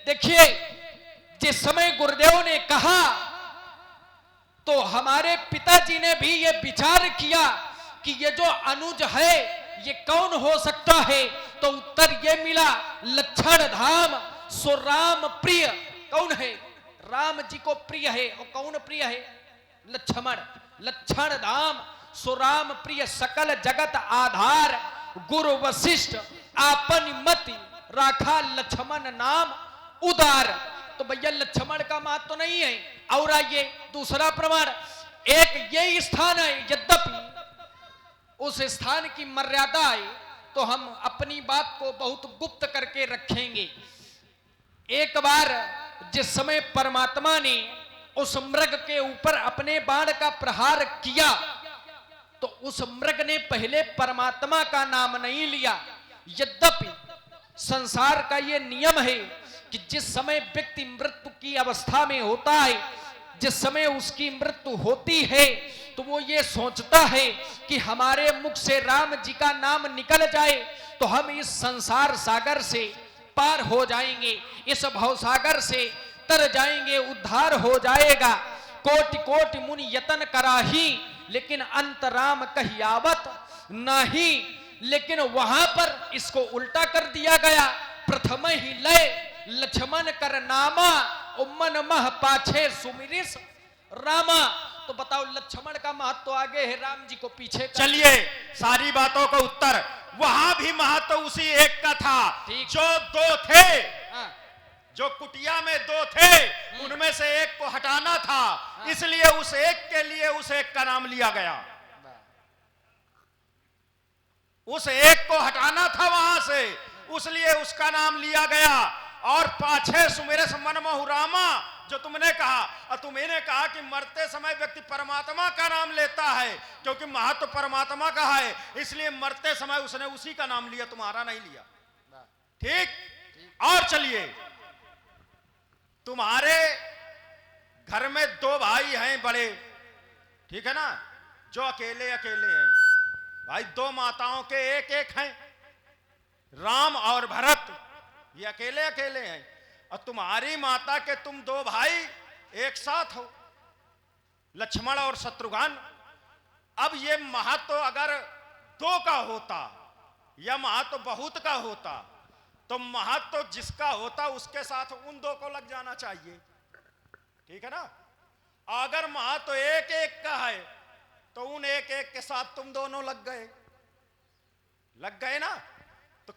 देखिए, जिस समय गुरुदेव ने कहा तो हमारे पिताजी ने भी ये विचार किया कि ये जो अनुज है ये कौन हो सकता है, तो उत्तर ये मिला, लक्षण धाम सो राम प्रिय। कौन है? राम जी को प्रिय है। और कौन प्रिय है? लक्ष्मण। लक्षण धाम सो राम प्रिय, सकल जगत आधार गुरु वशिष्ठ आपन मति राखा लक्ष्मण नाम उदार। तो भैया लक्ष्मण का महत्व तो नहीं है। और आइए दूसरा प्रमाण, एक ये स्थान है, यद्यपि उस स्थान की मर्यादा है तो हम अपनी बात को बहुत गुप्त करके रखेंगे। एक बार जिस समय परमात्मा ने उस मृग के ऊपर अपने बाण का प्रहार किया तो उस मृग ने पहले परमात्मा का नाम नहीं लिया। यद्यपि संसार का यह नियम है कि जिस समय व्यक्ति मृत्यु की अवस्था में होता है, जिस समय उसकी मृत्यु होती है, तो वो ये सोचता है कि हमारे मुख से राम जी का नाम निकल जाए तो हम इस संसार सागर से पार हो जाएंगे, इस भवसागर से तर जाएंगे, उद्धार हो जाएगा। कोटि कोटि मुनि यतन कराही लेकिन अंत राम कहियावत नहीं। लेकिन वहां पर इसको उल्टा कर दिया गया। प्रथम ही लय लक्ष्मण कर नामा उम्मन मह पाछे सुमिरिस रामा। तो बताओ लक्ष्मण का महत्व तो आगे है, राम जी को पीछे। चलिए सारी बातों का उत्तर, वहां भी महत्व उसी एक का था। जो दो थे, जो कुटिया में दो थे, उनमें से एक को हटाना था, इसलिए उस एक के लिए उस एक का नाम लिया गया। उस एक को हटाना था वहां से, उसलिए उसका नाम लिया गया। और पाछे सुमेरे मन महु रामा, जो तुमने कहा, और तुम्हें कहा कि मरते समय व्यक्ति परमात्मा का नाम लेता है, क्योंकि महत्व परमात्मा का है, इसलिए मरते समय उसने उसी का नाम लिया, तुम्हारा नहीं लिया। ठीक। और चलिए, तुम्हारे घर में दो भाई हैं बड़े, ठीक है ना, जो अकेले अकेले हैं। भाई दो माताओं के एक एक हैं, राम और भरत, ये अकेले अकेले हैं। और तुम्हारी माता के तुम दो भाई एक साथ हो, लक्ष्मण और शत्रुघ्न। अब ये महत्व अगर दो का होता या महत्व बहुत का होता, तो महत्व जिसका होता उसके साथ उन दो को लग जाना चाहिए, ठीक है ना। अगर महत्व एक एक का है तो उन एक एक के साथ तुम दोनों लग गए ना। तो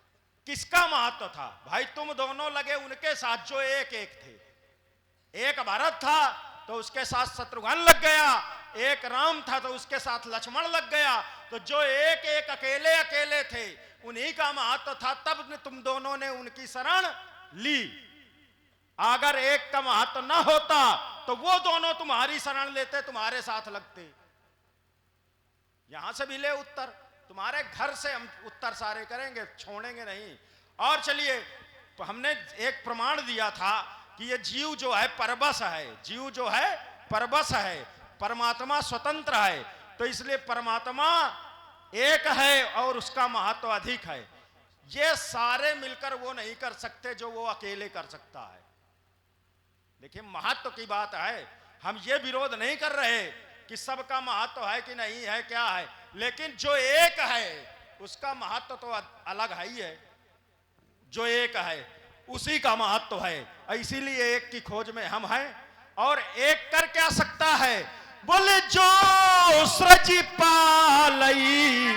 किसका महत्व था? भाई तुम दोनों लगे उनके साथ जो एक एक थे। एक भरत था तो उसके साथ शत्रुघ्न लग गया, एक राम था तो उसके साथ लक्ष्मण लग गया। तो जो एक एक अकेले अकेले थे उन्हीं का महत्व था, तब तुम दोनों ने उनकी शरण ली। अगर एक का महत्व ना होता तो वो दोनों तुम्हारी शरण लेते, तुम्हारे साथ लगते। यहां से भी ले उत्तर, तुम्हारे घर से हम उत्तर सारे करेंगे, छोड़ेंगे नहीं। और चलिए, हमने एक प्रमाण दिया था कि ये जीव जो है परबस है, जीव जो है परबस है, परमात्मा स्वतंत्र है। तो इसलिए परमात्मा एक है और उसका महत्व अधिक है। ये सारे मिलकर वो नहीं कर सकते जो वो अकेले कर सकता है। देखिए महत्व की बात है, हम ये विरोध नहीं कर रहे कि सबका महत्व है कि नहीं है, क्या है, लेकिन जो एक है उसका महत्व तो अलग है ही है। जो एक है उसी का महत्व है, इसीलिए एक की खोज में हम हैं। और एक कर क्या सकता है? बोले जो सृजी पालई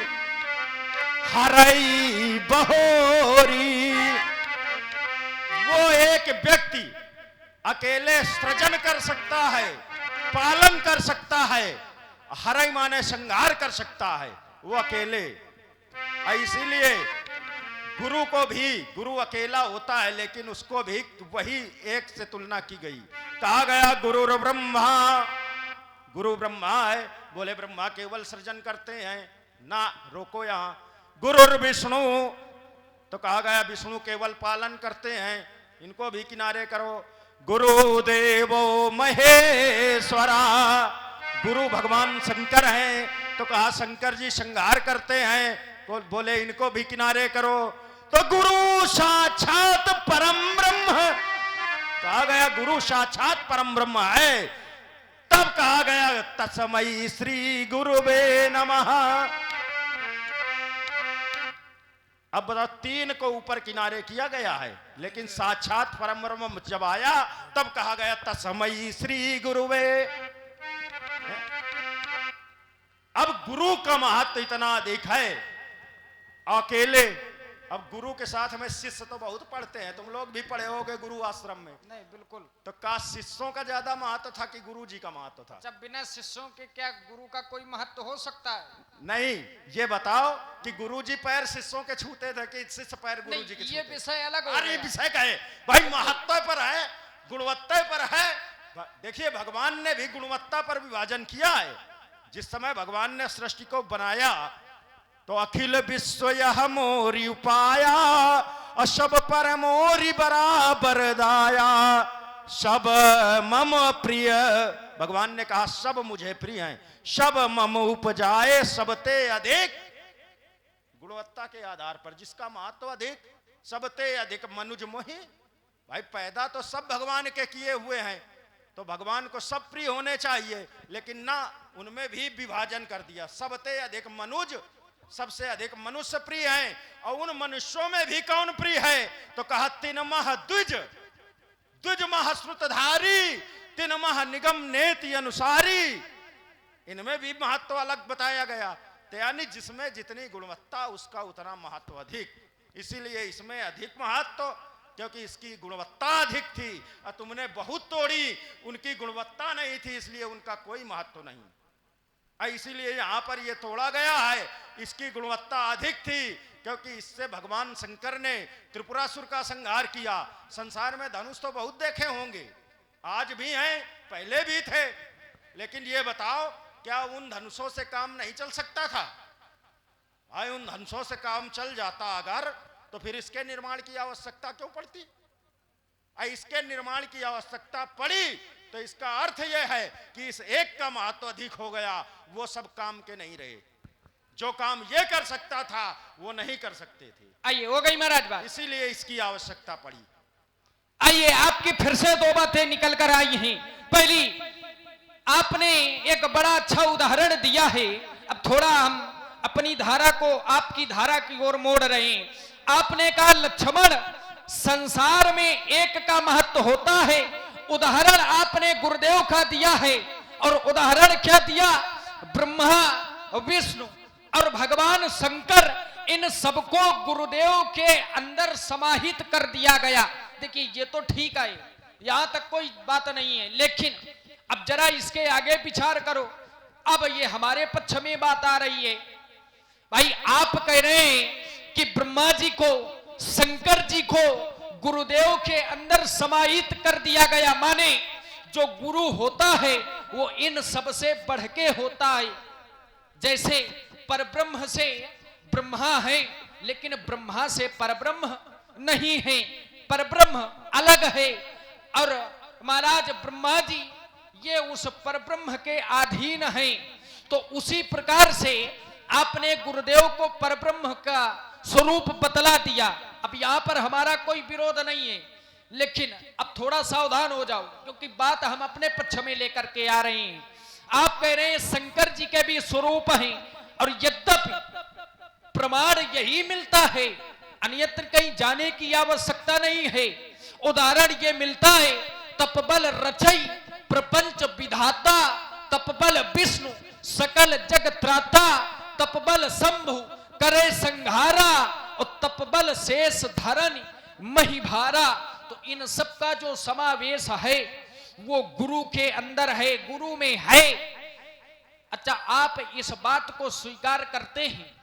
हरई बहोरी। वो एक व्यक्ति अकेले सृजन कर सकता है, पालन कर सकता है, हरई माने संहार कर सकता है, वो अकेले। इसीलिए गुरु को भी, गुरु अकेला होता है लेकिन उसको भी वही एक से तुलना की गई। कहा गया गुरु ब्रह्मा, गुरु ब्रह्मा है। बोले ब्रह्मा केवल सृजन करते हैं ना, रोको यहां। गुरु विष्णु, तो कहा गया विष्णु केवल पालन करते हैं, इनको भी किनारे करो। गुरुदेवो महेश्वरा, गुरु भगवान शंकर हैं, तो कहा शंकर जी संहार करते हैं, तो बोले इनको भी किनारे करो। तो गुरु साक्षात परम ब्रह्म कहा गया गुरु साक्षात परम ब्रह्म है, तब कहा गया तस्मै श्री गुरुवे नमः। अब बताओ, तीन को ऊपर किनारे किया गया है, लेकिन साक्षात परम ब्रह्म जब आया तब कहा गया तस्मै श्री गुरुवे। अब गुरु का महत्व इतना अधिक है अकेले। अब गुरु के साथ में शिष्य तो बहुत पढ़ते हैं, तुम लोग भी पढ़े होगे गुरु आश्रम में। नहीं, बिल्कुल। तो का शिष्यों का ज्यादा महत्व था कि गुरु जी का महत्व था? जब बिना शिष्यों के क्या गुरु का कोई महत्व हो सकता है? नहीं, ये बताओ कि गुरु जी पैर शिष्यों के छूते थे कि शिष्य पैर गुरु जी के छूते? ये विषय अलग हो अरे गया। विषय का है भाई, महत्व पर है, गुणवत्ता पर है। देखिए, भगवान ने भी गुणवत्ता पर विभाजन किया है। जिस समय भगवान ने सृष्टि को बनाया तो अखिल विश्व यह मोरी उपाया, सब पर मोरी बराबर दाया, सब मम प्रिय। भगवान ने कहा सब मुझे प्रिय हैं, सब मम उपजाए सबते अधिक। गुणवत्ता के आधार पर जिसका महत्व अधिक, सबते अधिक मनुज मोहि। भाई पैदा तो सब भगवान के किए हुए हैं, तो भगवान को सब प्रिय होने चाहिए, लेकिन ना, उनमें भी विभाजन कर दिया। सबते अधिक मनुज, सबसे अधिक मनुष्य प्रिय हैं, और उन मनुष्यों में भी कौन प्रिय है? तो कहा तीन मह द्विज, द्विज मह श्रुतधारी, तीन मह निगम नेति अनुसारी। इनमें भी महत्व अलग बताया गया। तो यानी जिसमें जितनी गुणवत्ता उसका उतना महत्व अधिक, इसीलिए इसमें अधिक महत्व, क्योंकि इसकी गुणवत्ता अधिक थी और तुमने बहुत तोड़ी, उनकी गुणवत्ता नहीं थी, इसलिए उनका कोई महत्व नहीं। इसीलिए यहां पर यह तोड़ा गया है, इसकी गुणवत्ता अधिक थी, क्योंकि इससे भगवान शंकर ने त्रिपुरासुर का संहार किया। संसार में धनुष तो बहुत देखे होंगे, आज भी हैं, पहले भी थे, लेकिन ये बताओ क्या उन धनुषों से काम नहीं चल सकता था? भाई उन धनुषों से काम चल जाता अगर, तो फिर इसके निर्माण की आवश्यकता क्यों पड़ती? इसके निर्माण की आवश्यकता पड़ी तो इसका अर्थ यह है कि इस एक का महत्व अधिक हो गया, वो सब काम के नहीं रहे। जो काम ये कर सकता था वो नहीं कर सकते थे। आइए, हो गई महाराज बात, इसीलिए इसकी आवश्यकता पड़ी। आइए, आपकी फिर से दो बातें निकल कर आई हैं। पहली, आपने एक बड़ा अच्छा उदाहरण दिया है। अब थोड़ा हम अपनी धारा को आपकी धारा की ओर मोड़ रहे हैं। आपने कहा लक्ष्मण, संसार में एक का महत्व होता है। उदाहरण आपने गुरुदेव का दिया है, और उदाहरण क्या दिया? ब्रह्मा, विष्णु और भगवान शंकर, इन सबको गुरुदेव के अंदर समाहित कर दिया गया। देखिए, ये तो ठीक है, यहां तक कोई बात नहीं है, लेकिन अब जरा इसके आगे विचार करो। अब ये हमारे पक्ष में बात आ रही है। भाई आप कह रहे हैं कि ब्रह्मा जी को, शंकर जी को गुरुदेव के अंदर समाहित कर दिया गया, माने जो गुरु होता है वो इन सब से बढ़ के होता है। जैसे परब्रह्म से ब्रह्मा है, लेकिन ब्रह्मा से परब्रह्म नहीं है, परब्रह्म अलग है। और महाराज ब्रह्मा जी ये उस परब्रह्म के अधीन हैं। तो उसी प्रकार से आपने गुरुदेव को परब्रह्म का स्वरूप बतला दिया। अब यहां पर हमारा कोई विरोध नहीं है, लेकिन अब थोड़ा सावधान हो जाओ, क्योंकि बात हम अपने पक्ष में लेकर के आ रहे हैं। आप कह रहे हैं शंकर जी के भी स्वरूप हैं, और यद्यपि प्रमाण यही मिलता है, अन्यत्र कहीं जाने की आवश्यकता नहीं है। उदाहरण ये मिलता है, तपबल रचई प्रपंच विधाता, तपबल विष्णु सकल जग त्राता, तपबल शंभु करे संहारा, और तपबल शेष धरन महिभारा। तो इन सब का जो समावेश है वो गुरु के अंदर है, गुरु में है। अच्छा, आप इस बात को स्वीकार करते हैं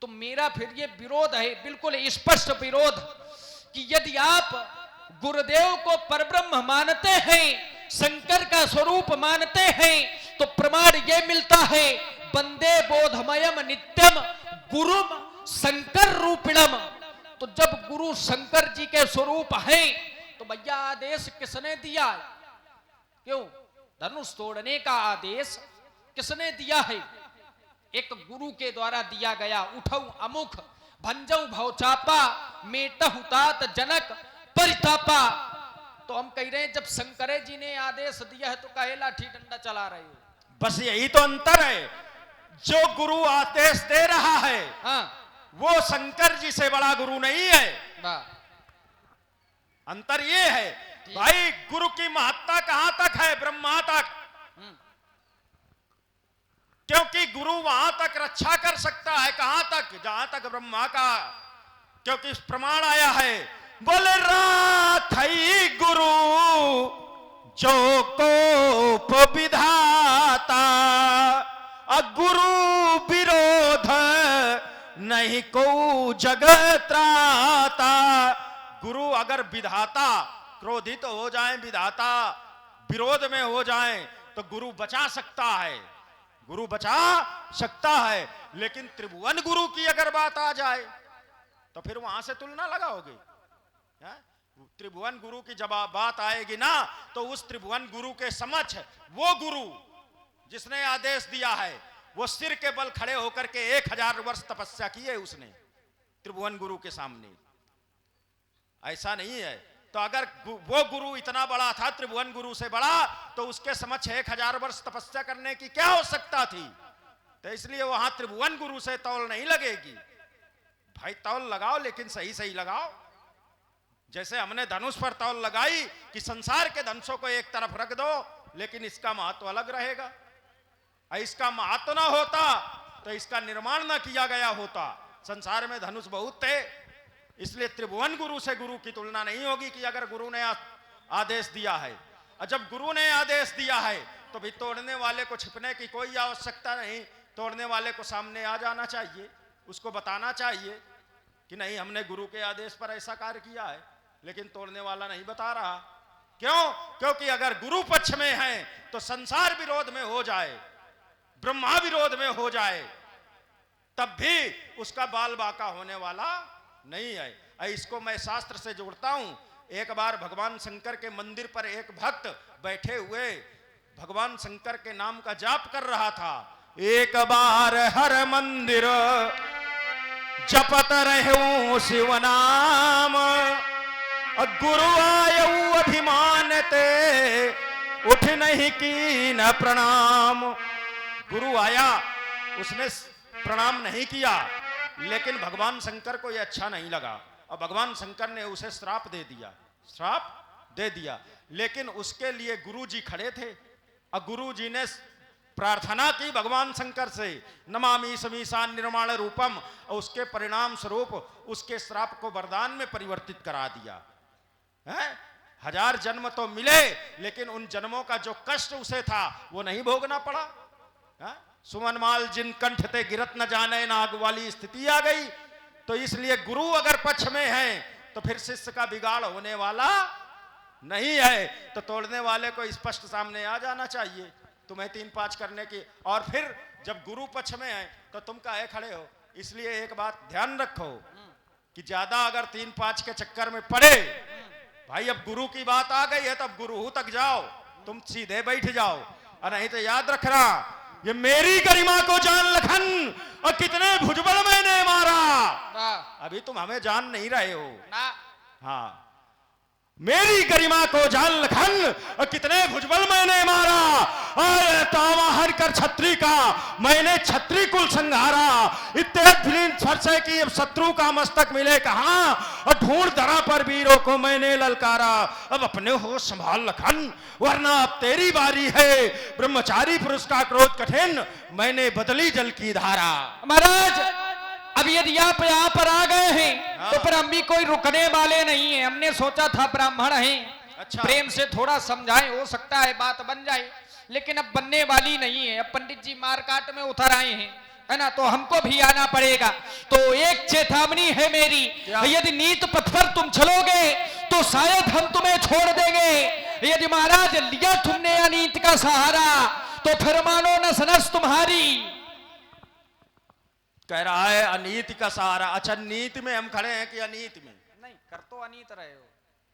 तो मेरा फिर ये विरोध है, बिल्कुल स्पष्ट विरोध, कि यदि आप गुरुदेव को परब्रह्म मानते हैं, शंकर का स्वरूप मानते हैं, तो प्रमाण ये मिलता है, वंदे बोधमयम नित्यम गुरुम शंकर रूपिणम। तो जब गुरु शंकर जी के स्वरूप हैं, तो भैया आदेश किसने दिया? क्यों? धनुष तोड़ने का आदेश किसने दिया है? एक गुरु के द्वारा दिया गया। उठऊ अमुख भंजऊ भवचापा, मेटहु तात जनक परितापा। तो हम कह रहे हैं जब शंकरे जी ने आदेश दिया है तो काहे लाठी डंडा चला रहे हो? बस यही तो अंतर है। जो गुरु आदेश दे रहा है हाँ वो शंकर जी से बड़ा गुरु नहीं है। वाह, अंतर ये है भाई, गुरु की महत्ता कहां तक है? ब्रह्मा तक। क्योंकि गुरु वहां तक रक्षा कर सकता है, कहां तक? जहां तक ब्रह्मा का, क्योंकि प्रमाण आया है, बोले राथई गुरु जो कोप विधाता, अगुरु विरोध नहीं को जगत त्राता। गुरु अगर विधाता क्रोधित हो जाए, विधाता विरोध में हो जाए तो गुरु बचा सकता है, गुरु बचा सकता है। लेकिन त्रिभुवन गुरु की अगर बात आ जाए तो फिर वहां से तुलना लगाओगे? त्रिभुवन गुरु की जब बात आएगी ना तो उस त्रिभुवन गुरु के समक्ष वो गुरु जिसने आदेश दिया है वो सिर के बल खड़े होकर के 1000 वर्ष तपस्या की है उसने त्रिभुवन गुरु के सामने। ऐसा नहीं है। तो अगर वो गुरु इतना बड़ा था, त्रिभुवन गुरु से बड़ा, तो उसके समक्ष 1000 वर्ष तपस्या करने की क्या आवश्यकता थी? तो इसलिए वहां त्रिभुवन गुरु से तौल नहीं लगेगी। भाई तौल लगाओ, लेकिन सही सही लगाओ। जैसे हमने धनुष पर तौल लगाई कि संसार के धनुषों को एक तरफ रख दो, लेकिन इसका महत्व अलग रहेगा। इसका महत्व ना होता तो इसका निर्माण ना किया गया होता। संसार में धनुष बहुत थे, इसलिए त्रिभुवन गुरु से गुरु की तुलना नहीं होगी कि अगर गुरु ने आदेश दिया है। और जब गुरु ने आदेश दिया है तो भी तोड़ने वाले को छिपने की कोई आवश्यकता नहीं। तोड़ने वाले को सामने आ जाना चाहिए, उसको बताना चाहिए कि नहीं हमने गुरु के आदेश पर ऐसा कार्य किया है, लेकिन तोड़ने वाला नहीं बता रहा। क्यों? क्योंकि अगर गुरु पक्ष में है तो संसार विरोध में हो जाए, ब्रह्मा विरोध में हो जाए, तब भी उसका बाल बाका होने वाला नहीं है। इसको मैं शास्त्र से जोड़ता हूं। एक बार भगवान शंकर के मंदिर पर एक भक्त बैठे हुए भगवान शंकर के नाम का जाप कर रहा था। एक बार हर मंदिर जपत रहूं शिव नाम, गुरु आयऊ अभिमान ते उठ नहीं की न प्रणाम। गुरु आया, उसने प्रणाम नहीं किया, लेकिन भगवान शंकर को यह अच्छा नहीं लगा और भगवान शंकर ने उसे श्राप दे दिया। लेकिन उसके लिए गुरु जी खड़े थे और गुरु जी ने प्रार्थना की भगवान शंकर से, नमामि समीशान निर्माण रूपम, और उसके परिणाम स्वरूप उसके श्राप को वरदान में परिवर्तित करा दिया है। 1000 जन्म तो मिले, लेकिन उन जन्मों का जो कष्ट उसे था वो नहीं भोगना पड़ा। सुमन माल जिन कंठ ते गिरत न जाने, नाग वाली स्थिति आ गई। तो इसलिए गुरु अगर पक्ष में है तो फिर शिष्य का बिगाड़ होने वाला नहीं है। तो तोड़ने वाले को स्पष्ट सामने आ जाना चाहिए तुम्हें 3-5 करने की। और फिर जब गुरु पक्ष में है तो तुम काहे खड़े हो? इसलिए एक बात ध्यान रखो कि ज्यादा अगर 3-5 के चक्कर में पड़े, भाई अब गुरु की बात आ गई है तब गुरु तक जाओ, तुम सीधे बैठ जाओ। और नहीं तो याद रखना, ये मेरी गरिमा को जान लखन और कितने भुजबल मैंने मारा। अभी तुम हमें जान नहीं रहे हो ना। हाँ, मेरी गरिमा को जान लखन और कितने भुजबल मैंने मारा, और तावा हर कर छत्री का मैंने छत्री कुल संघारा। इत्ते की अब शत्रु का मस्तक मिले कहां, और ढूंढ धरा पर वीरों को मैंने ललकारा। अब अपने हो संभाल लखन, वरना अब तेरी बारी है। ब्रह्मचारी पुरुष का क्रोध कठिन, मैंने बदली जल की धारा। महाराज अब यदि आप यहाँ पर आ गए हैं तो फिर हम भी कोई रुकने वाले नहीं है। हमने सोचा था ब्राह्मण हैं, अच्छा, प्रेम से थोड़ा समझाएं, हो सकता है बात बन जाए, लेकिन अब बनने वाली नहीं है। अब पंडित जी मारकाट में उतर आए हैं, है ना, तो हमको भी आना पड़ेगा। तो एक चेतावनी है मेरी, यदि नीत पथ पर तुम चलोगे तो शायद हम तुम्हें छोड़ देंगे। यदि महाराज लिया तुमने अनीत का सहारा तो फिर मानो नस नस तुम्हारी। कह रहा है अनीति का सहारा। अच्छा, नीति में हम खड़े हैं कि अनीति में? नहीं, कर तो अनीत रहे हो।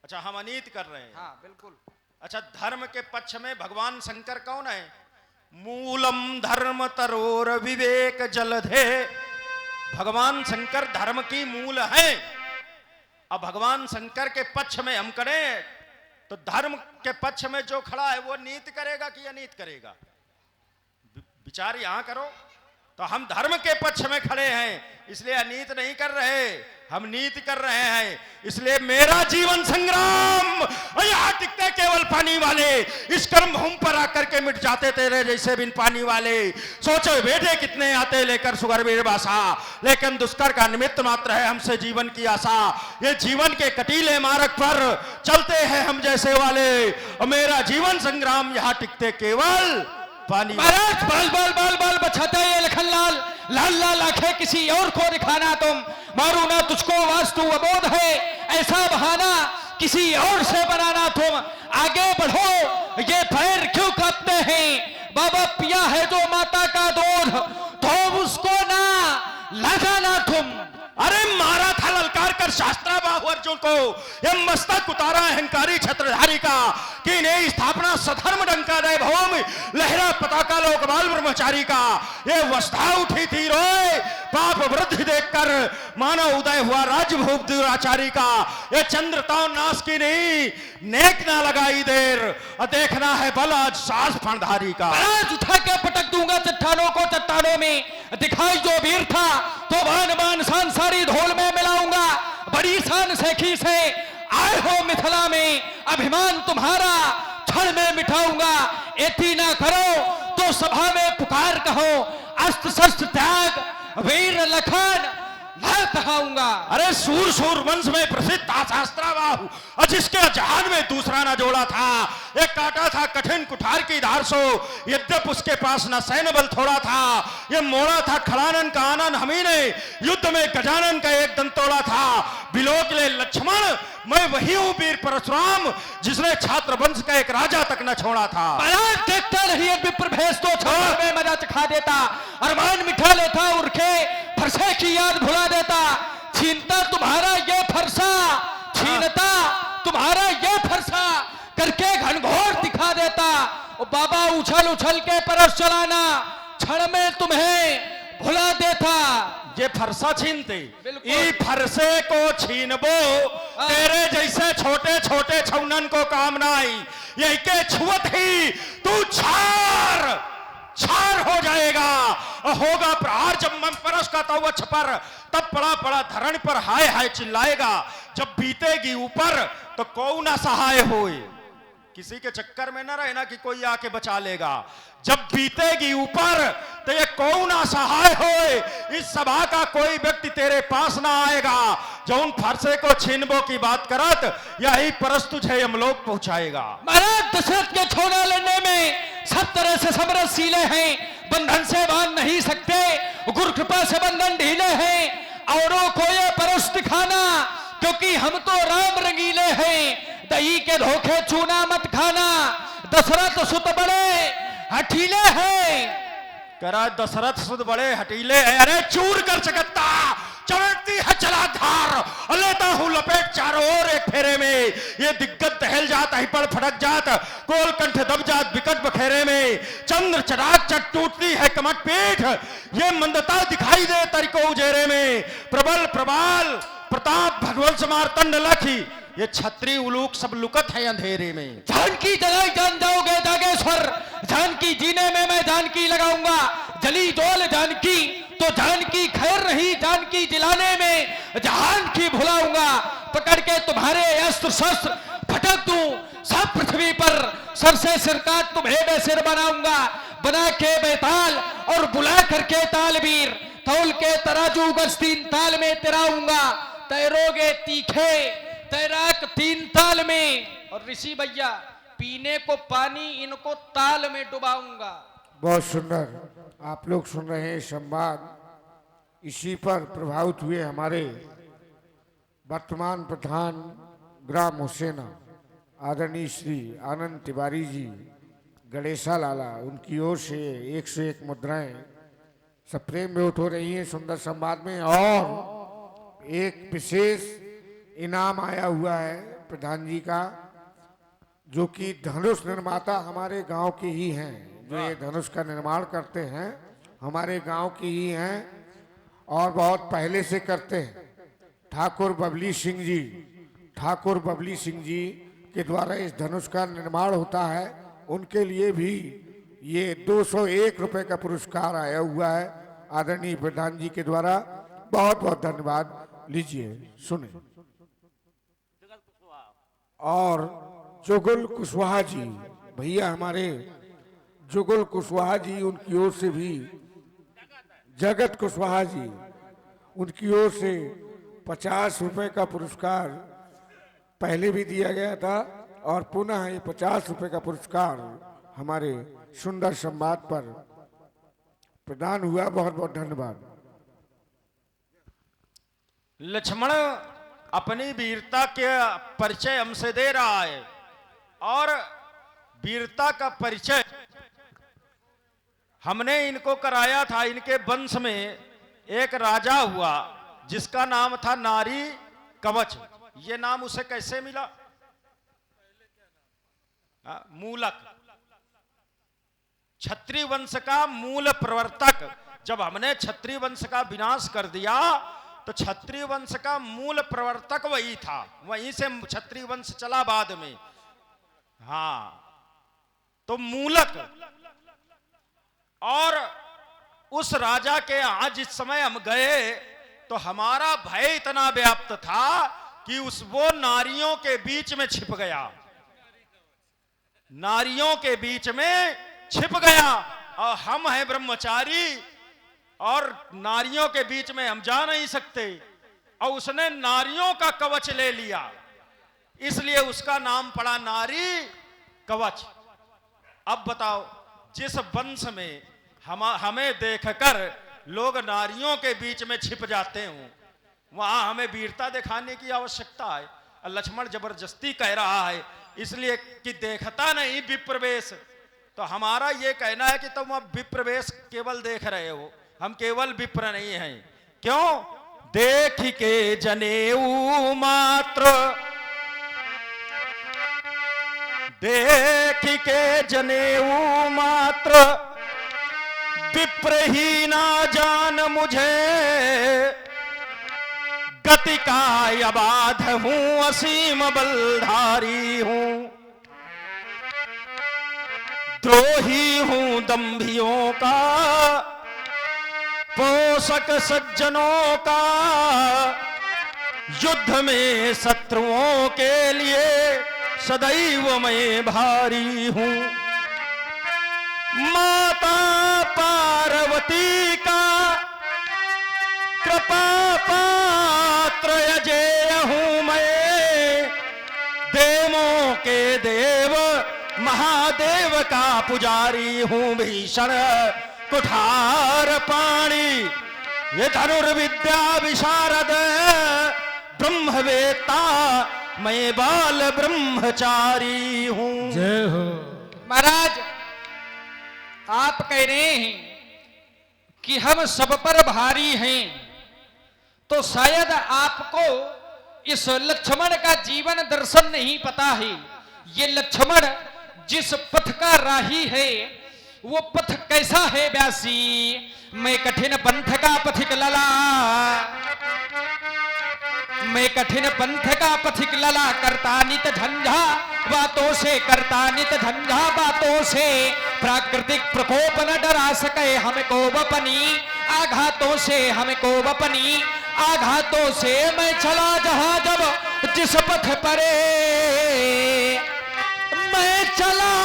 अच्छा, हम अनीति कर रहे हैं। हाँ बिल्कुल। अच्छा, धर्म के पक्ष में भगवान शंकर कौन है? मूलम धर्म तरोर विवेक जलधे। भगवान शंकर धर्म की मूल है। अब भगवान शंकर के पक्ष में हम करें तो धर्म के पक्ष में जो खड़ा है वो नीति करेगा कि अनीति करेगा? विचार यहां करो। तो हम धर्म के पक्ष में खड़े हैं, इसलिए अनीति नहीं कर रहे, हम नीति कर रहे हैं। इसलिए मेरा जीवन संग्राम यहाँ टिकते केवल पानी वाले, इस कर्म भूमि पर आकर के मिट जाते तेरे जैसे बिन पानी वाले। सोचो बेटे कितने आते लेकर सुगर वीर बासा, लेकिन दुष्कर का निमित्त मात्र है हमसे जीवन की आशा। ये जीवन के कटीले मार्ग पर चलते हैं हम जैसे वाले, और मेरा जीवन संग्राम यहाँ टिकते केवल पानी। महाराज बाल बाल बाल बाल बचाता है लखनलाल, लाल लाल आंखें किसी और को दिखाना तुम, मारू ना तुझको वास्तु अबोध है, ऐसा बहाना किसी और से बनाना तुम। आगे बढ़ो, ये पैर क्यों कांपते हैं? बाबा पिया है जो माता का दूध, तो उसको ना लगाना तुम। अरे मारा था ललकार कर शास्त्रा बाहु अर्जुन को, ये मस्तक उतारा अहंकारी छत्रधारी का, कि ने स्थापना सधर्म डंका दे भौम, लहरा पताका लोकपाल ब्रह्मचारी का। ये वस्था उठी थी रोए पाप वृद्धि देखकर, मानव उदय हुआ राजभोग दुराचारी का। ये चंद्रता नाश की नहीं, नेक ना लगाई देर, और देखना है बल आज सास फणधारी का। आज उठा के पटक दूंगा चट्टानों को चट्टानों में, दिखाई जो वीर था तो बान बान शान सारी धोल में मिलाऊंगा। बड़ी शान सेखी से आए हो मिथिला में, अभिमान तुम्हारा क्षण में मिटाऊंगा। एती ना करो तो सभा में पुकार कहो, अस्त्र शस्त्र त्याग वीर लखन ना कहाऊंगा। अरे सूर सूर वंश में प्रसिद्ध था शास्त्राबाहु, और जिसके जहान में दूसरा ना जोड़ा था। एक काटा था कठिन कुठार की धार सो, यद्यप उसके पास ना सैन्य बल थोड़ा था। ये मोड़ा था खड़ानन का आनंद हमी ने, युद्ध में गजानन का एक दंतोड़ा था। बिलोक ले लक्ष्मण, मैं वही हूँ वीर परशुराम, जिसने छात्र वंश का एक राजा तक न छोड़ा था। देखता नहीं विप्र भेष तो छोड़ में मजा चखा देता, अरमान मिठा लेता, उर्खे फरसे की याद भुला देता। छीनता तुम्हारा ये फरसा, छीनता तुम्हारा ये फरसा, करके घनघोर दिखा देता। ओ बाबा उछल उछल के परस चलाना, क्षण में तुम्हें भुला देता। ये फरसा छीनते, ई फरसे को छीनबो, तेरे जैसे छोटे छोटे छौनन को काम ना आई। यही के छुअत ही तू छार छार हो जाएगा, और होगा प्रहार जब मन परस का तो छपर, तब पड़ा पड़ा धरण पर हाय हाय चिल्लाएगा। जब बीतेगी ऊपर तो कौ ना सहाय होए, किसी के चक्कर में ना रहना कि कोई आके बचा लेगा। जब बीतेगी ऊपर तो ये कौन असहाय होए, इस सभा का कोई व्यक्ति तेरे पास ना आएगा। जो उन फरसे को छीनबो की बात करत, यही परस तुझे यमलोक पहुंचाएगा। महाराज दशरथ के छोड़ा लेने में सब तरह से समरसशीले हैं, बंधन से बांध नहीं सकते, गुरु कृपा से बंधन ढीले हैं। औरों को ये परस दिखाना, क्योंकि हम तो राम रंगीले हैं। दही के धोखे चूना मत खाना, दशरथ सुत बड़े हठीले हैं। करा दशरथ सुत बड़े हटीले हैं। अरे चूर कर सकता चमकती है जलाधार, लेता हूं लपेट चारों ओर एक फेरे में। ये दिग्गज टहल जात, हिपड़ फटक जात, कोल कंठ दब जात विकट बखेरे में। चंद्र चराग चट टूटती है कमट पीठ, ये मंदता दिखाई दे तरीको उजेरे में। प्रबल प्रबाल प्रताप भगवंत मार्तंड लखी, ये छत्री उलूक सब लुकत है अंधेरे में। जानकी जलाई जान जाओगे जागेश्वर, जानकी जीने में मैं जानकी लगाऊंगा। जली जोल जानकी तो जानकी खैर रही, जानकी जिलाने में जहान की भुलाऊंगा। पकड़ के तुम्हारे अस्त्र शस्त्र फटक दूं सब पृथ्वी पर, सर से सिर काट तुम्हें मैं सिर बनाऊंगा। बना के बेताल और बुला करके तालवीर, तौल के तराजू गज 3 ताल में तिराऊंगा। तैरोगे तीखे तैराक 3 ताल में, और ऋषि भैया पीने को पानी इनको ताल में डुबाऊंगा। बहुत सुंदर आप लोग सुन रहे हैं संवाद। इसी पर प्रभावित हुए हमारे वर्तमान प्रधान ग्राम हुसैना आदरणीय श्री आनंद तिवारी जी गणेशा लाला, उनकी ओर से 101 मुद्राएं सप्रेम में हो रही हैं सुंदर संवाद में। और एक विशेष इनाम आया हुआ है प्रधान जी का, जो कि धनुष निर्माता हमारे गांव के ही हैं। जो ये धनुष का निर्माण करते हैं हमारे गांव के ही हैं और बहुत पहले से करते हैं। ठाकुर बबली सिंह जी के द्वारा इस धनुष का निर्माण होता है, उनके लिए भी ये 201 रुपए का पुरस्कार आया हुआ है आदरणीय प्रधान जी के द्वारा। बहुत बहुत धन्यवाद। लीजिए सुने। और जुगल कुशवाहा जी, भैया हमारे जुगल कुशवाहा जी, उनकी ओर से भी, जगत कुशवाहा जी, उनकी ओर से 50 रुपए का पुरस्कार पहले भी दिया गया था और पुनः ये 50 रुपए का पुरस्कार हमारे सुंदर संवाद पर प्रदान हुआ। बहुत बहुत धन्यवाद। लक्ष्मण अपनी वीरता के परिचय हमसे दे रहा है और वीरता का परिचय हमने इनको कराया था। इनके वंश में एक राजा हुआ जिसका नाम था नारी कवच। ये नाम उसे कैसे मिला? मूलक, क्षत्रिय वंश का मूल प्रवर्तक। जब हमने क्षत्रिय वंश का विनाश कर दिया तो क्षत्रिय वंश का मूल प्रवर्तक वही था, वहीं से क्षत्रिय वंश चला बाद में। हाँ, तो मूलक। और उस राजा के यहां जिस समय हम गए तो हमारा भय इतना व्याप्त था कि वो नारियों के बीच में छिप गया, नारियों के बीच में छिप गया। और हम हैं ब्रह्मचारी और नारियों के बीच में हम जा नहीं सकते, और उसने नारियों का कवच ले लिया, इसलिए उसका नाम पड़ा नारी कवच। अब बताओ, जिस वंश में हमें देखकर लोग नारियों के बीच में छिप जाते हों, वहां हमें वीरता दिखाने की आवश्यकता है। लक्ष्मण जबरदस्ती कह रहा है इसलिए कि देखता नहीं विप्रवेश। तो हमारा यह कहना है कि तुम अब विप्रवेश केवल देख रहे हो, हम केवल विप्र नहीं हैं। क्यों? देख के जनेऊ मात्र, देख के जनेऊ मात्र, विप्र ही ना जान मुझे, गति का अबाध हूं, असीम बलधारी हूं, द्रोही हूं दंभियों का, पोषक सज्जनों का, युद्ध में शत्रुओं के लिए सदैव मैं भारी हूं, माता पार्वती का कृपा पात्र अजेय हूं मैं, देवों के देव महादेव का पुजारी हूं, भीषण कुठार पाणी, ये धनुर्विद्या विशारद ब्रह्मवेत्ता, मैं बाल ब्रह्मचारी हूं। जय हो। महाराज, आप कह रहे हैं कि हम सब पर भारी हैं, तो शायद आपको इस लक्ष्मण का जीवन दर्शन नहीं पता है। ये लक्ष्मण जिस पथ का राही है वो पथ कैसा है व्यासी? मैं कठिन पंथ का पथिक लला, मैं कठिन पंथ का पथिक लला, करता नित झंझा बातों से, करता नित झंझा बातों से, प्राकृतिक प्रकोप न डरा सके हमको बपनी आघातों से, हमको बपनी आघातों से। मैं चला जहां जब जिस पथ परे, मैं चला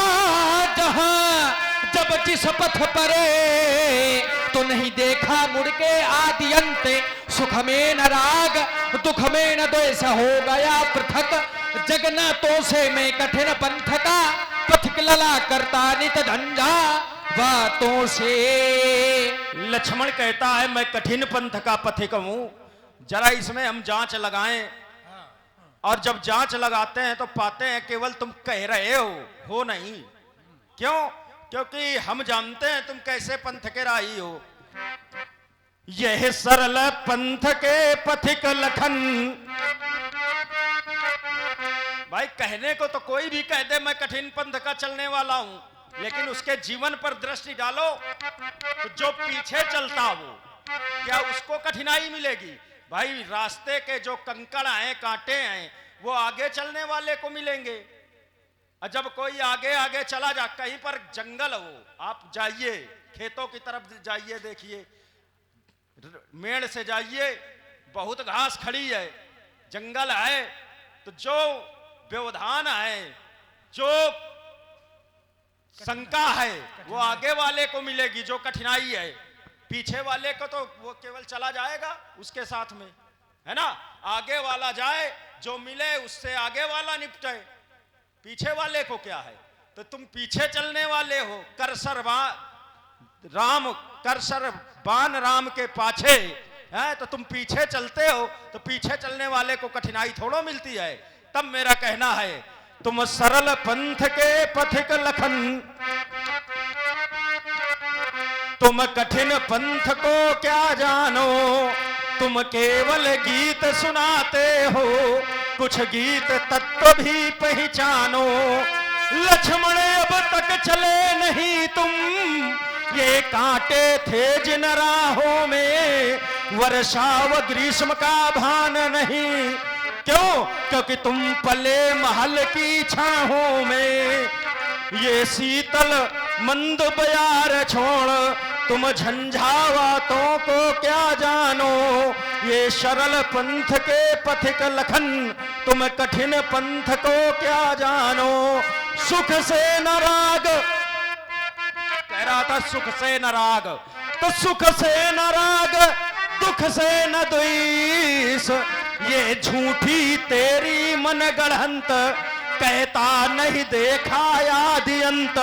जहां जब जिस पथ परे, तो नहीं देखा मुड़ के आदि अंत, सुख में न राग दुख में न द्वेष, हो गया पृथक जगना तो से। मैं कठिन पंथ का पथिक लला, करता नित झंझा बातों से। लक्ष्मण कहता है मैं कठिन पंथ का पथिक हूं। जरा इसमें हम जांच लगाएं, और जब जांच लगाते हैं तो पाते हैं केवल तुम कह रहे हो नहीं। क्यों? क्योंकि हम जानते हैं तुम कैसे पंथ के राही हो। यह सरल पंथ के पथिक लखन, भाई कहने को तो कोई भी कह दे मैं कठिन पंथ का चलने वाला हूं, लेकिन उसके जीवन पर दृष्टि डालो तो जो पीछे चलता हो क्या उसको कठिनाई मिलेगी? भाई रास्ते के जो कंकड़ हैं कांटे हैं वो आगे चलने वाले को मिलेंगे, और जब कोई आगे आगे चला जा, कहीं पर जंगल हो, आप जाइए खेतों की तरफ जाइए, देखिए मेड़ से जाइए, बहुत घास खड़ी है, जंगल है, तो जो व्यवधान है, जो शंका है वो आगे वाले को मिलेगी, जो कठिनाई है पीछे वाले को तो वो केवल चला जाएगा उसके साथ में, है ना। आगे वाला जाए, जो मिले उससे आगे वाला निपटे, पीछे वाले को क्या है। तो तुम पीछे चलने वाले हो, करसर बान राम के पाछे है, तो तुम पीछे चलते हो, तो पीछे चलने वाले को कठिनाई थोड़ा मिलती है। तब मेरा कहना है, तुम सरल पंथ के पथिक लखन, तुम कठिन पंथ को क्या जानो, तुम केवल गीत सुनाते हो, कुछ गीत तत्व भी पहचानो। लक्ष्मण अब तक चले नहीं तुम, ये कांटे थे जिन राहों में, वर्षा व ग्रीष्म का भान नहीं। क्यों? क्योंकि तुम पले महल की छाहों में, ये शीतल मंद बयार छोड़, तुम झंझावातों को क्या जानो। ये सरल पंथ के पथिक लखन, तुम कठिन पंथ को क्या जानो। सुख से न राग, कह रहा था सुख से न राग, तो सुख से न राग, दुख से न द्वेष, ये झूठी तेरी मन गढ़ंत, कहता नहीं देखा आदि अंत,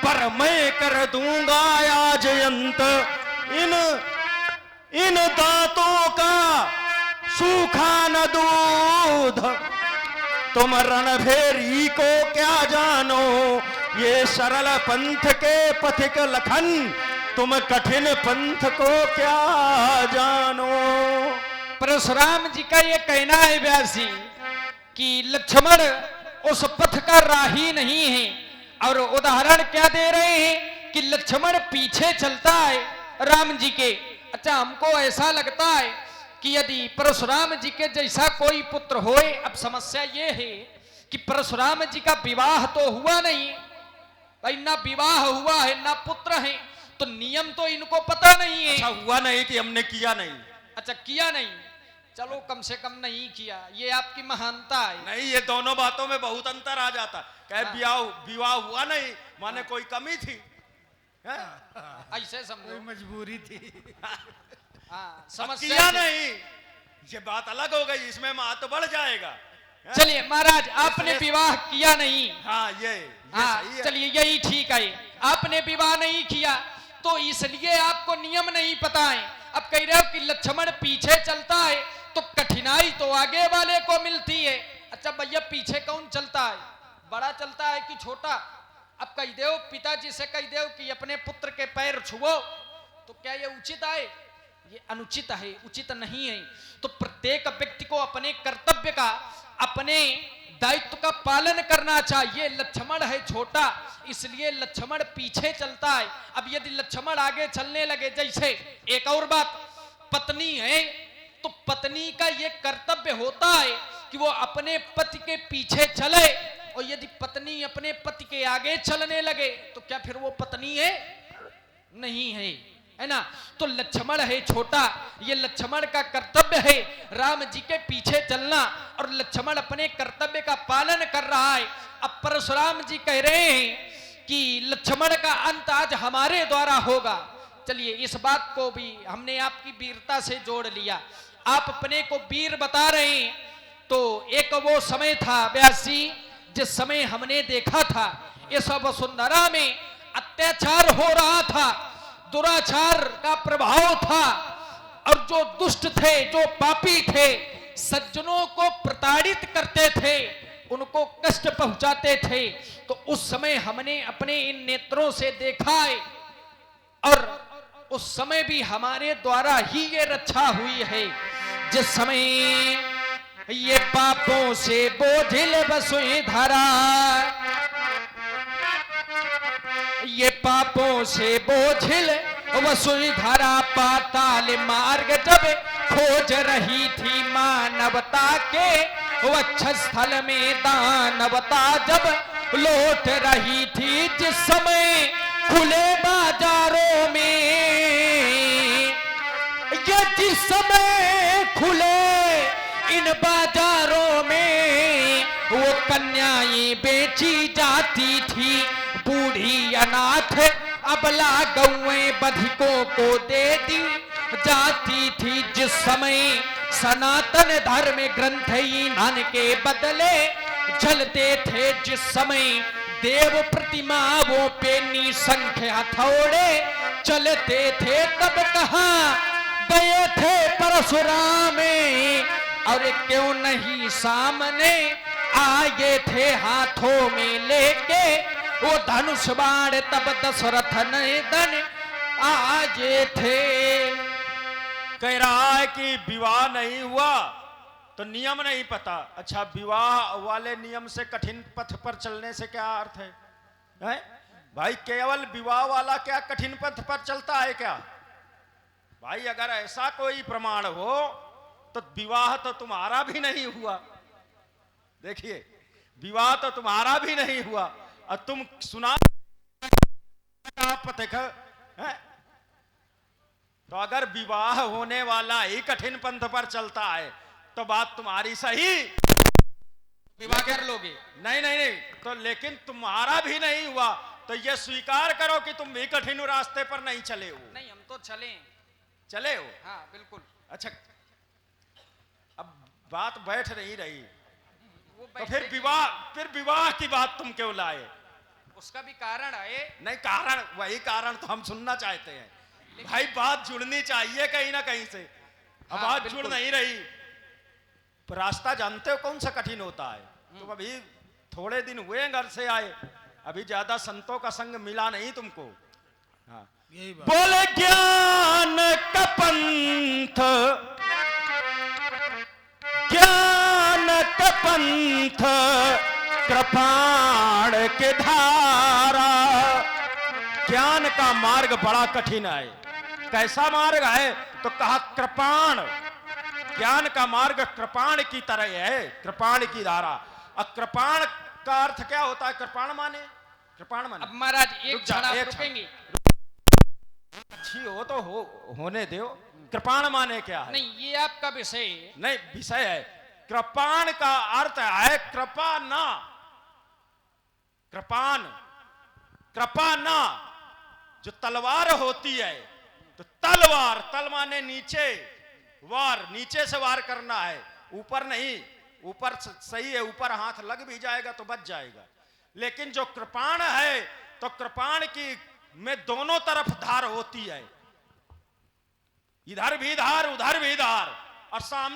पर मैं कर दूंगा आज अंत। इन दांतों का सूखा न दूध, तुम रणभेरी को क्या जानो। ये सरल पंथ के पथिक लखन, तुम कठिन पंथ को क्या जानो। परशुराम जी का ये कहना है व्यास जी कि लक्ष्मण उस पथ का राही नहीं है, और उदाहरण क्या दे रहे हैं कि लक्ष्मण पीछे चलता है राम जी के। अच्छा, हमको ऐसा लगता है कि यदि परशुराम जी के जैसा कोई पुत्र होए, अब समस्या ये है कि परशुराम जी का विवाह तो हुआ नहीं भाई, ना विवाह हुआ है ना पुत्र है, तो नियम तो इनको पता नहीं है। अच्छा, हुआ नहीं कि हमने किया नहीं। अच्छा, किया नहीं, चलो कम से कम नहीं किया, ये आपकी महानता है। नहीं, ये दोनों बातों में बहुत अंतर आ जाता। कहे विवाह हुआ नहीं माने कोई कमी थी, ऐसे समझो, मजबूरी थी। हाँ, समस्या किया नहीं, ये बात अलग हो गई, इसमें महत्व बढ़ जाएगा। चलिए महाराज, आपने विवाह किया नहीं। हाँ, ये हाँ, सही है। चलिए यही ठीक है, आपने विवाह नहीं किया तो इसलिए आपको नियम नहीं पता है। अब कह रहे हो कि लक्ष्मण पीछे चलता है तो कठिनाई तो आगे वाले को मिलती है। अच्छा भैया, पीछे कौन चलता है, बड़ा चलता है कि छोटा? अब कह दो पिताजी से, कह दो कि अपने पुत्र के पैर छुओ, तो क्या ये उचित है? ये अनुचित है, उचित नहीं है। तो प्रत्येक व्यक्ति को अपने कर्तव्य का, अपने दायित्व का पालन करना चाहिए। लक्ष्मण है छोटा, इसलिए लक्ष्मण पीछे चलता है। अब यदि लक्ष्मण आगे चलने लगे, जैसे एक और बात, पत्नी है तो पत्नी का ये कर्तव्य होता है कि वो अपने पति के पीछे चले, और यदि पत्नी अपने पति के आगे चलने लगे तो क्या फिर वो पत्नी है? नहीं है, है ना। तो लक्ष्मण है छोटा, ये लक्ष्मण का कर्तव्य है राम जी के पीछे चलना, और लक्ष्मण अपने कर्तव्य का पालन कर रहा है। अब परशुराम जी कह रहे हैं कि लक्ष्मण का अंत आज हमारे द्वारा होगा। चलिए, इस बात को भी हमने आपकी वीरता से जोड़ लिया, आप अपने को वीर बता रहे हैं। तो एक वो समय था व्यास जी, जिस समय हमने देखा था इस वसुंधरा में अत्याचार हो रहा था, दुराचार का प्रभाव था, और जो दुष्ट थे, जो पापी थे, सज्जनों को प्रताड़ित करते थे, उनको कष्ट पहुंचाते थे। तो उस समय हमने अपने इन नेत्रों से देखा है, और उस समय भी हमारे द्वारा ही ये रक्षा हुई है। जिस समय ये पापों से बोझिल वसुंधरा, ये पापों से बोझिल वसुंधरा, पाताल मार्ग जब खोज रही थी मानवता के वक्षस्थल में, दानवता जब लौट रही थी जिस समय खुले बाजारों में, ये जिस समय खुले इन बाजारों में वो कन्याएं बेची जाती थी, बूढ़ी अनाथ अबला गौएं बधिकों को दे दी जाती थी। जिस समय सनातन धर्म ग्रंथ ईंधन के बदले जलते थे, जिस समय देव प्रतिमाओं पे निशंख हथौड़े चलते थे, तब कहाँ गए थे परशुराम और क्यों नहीं सामने आए थे हाथों में लेके वो धनुष बाण, तब दशरथ नंदन आए थे। कह रहा है कि विवाह नहीं हुआ तो नियम नहीं पता। अच्छा, विवाह वाले नियम से कठिन पथ पर चलने से क्या अर्थ है? भाई केवल विवाह वाला क्या कठिन पथ पर चलता है क्या? भाई अगर ऐसा कोई प्रमाण हो तो विवाह तो तुम्हारा भी नहीं हुआ। देखिए, विवाह तो तुम्हारा भी नहीं हुआ और तुम सुना पथिक है। तो अगर विवाह होने वाला ही कठिन पंथ पर चलता है तो बात तुम्हारी सही, विवाह कर लोगे। नहीं नहीं नहीं, तो लेकिन तुम्हारा भी नहीं हुआ तो यह स्वीकार करो कि तुम भी कठिन रास्ते पर नहीं चले हो। नहीं, हम तो चले हो। हाँ बिल्कुल। अच्छा, अब बात बैठ नहीं रही तो फिर विवाह की बात तुम क्यों लाए? उसका भी कारण है। नहीं, कारण वही कारण तो हम सुनना चाहते हैं। भाई बात जुड़नी चाहिए कहीं ना कहीं से। अब हाँ, बात जुड़ नहीं रही। रास्ता जानते हो कौन सा कठिन होता है? तुम अभी थोड़े दिन हुए घर से आए, अभी ज्यादा संतों का संग मिला नहीं तुमको। हाँ, बोले ज्ञान का पंथ, ज्ञान का पंथ कृपाण के धारा। ज्ञान का मार्ग बड़ा कठिन है। कैसा मार्ग है? तो कहा कृपाण। ज्ञान का मार्ग कृपाण की तरह है, कृपाण की धारा। और कृपाण का अर्थ क्या होता है? कृपाण माने अब महाराज एक क्षण आप रुकेंगे? अच्छी हो तो होने दो। कृपाण माने क्या है? नहीं, ये आपका विषय है। नहीं, विषय है। कृपाण का अर्थ है कृपा ना। कृपा ना जो तलवार होती है, तो तलवार, तल माने नीचे, वार नीचे से वार करना है, ऊपर नहीं। ऊपर सही है, ऊपर हाथ लग भी जाएगा तो बच जाएगा। लेकिन जो कृपाण है तो कृपाण की में दोनों तरफ धार होती है, इधर भी धार उधर भी धार, और सामने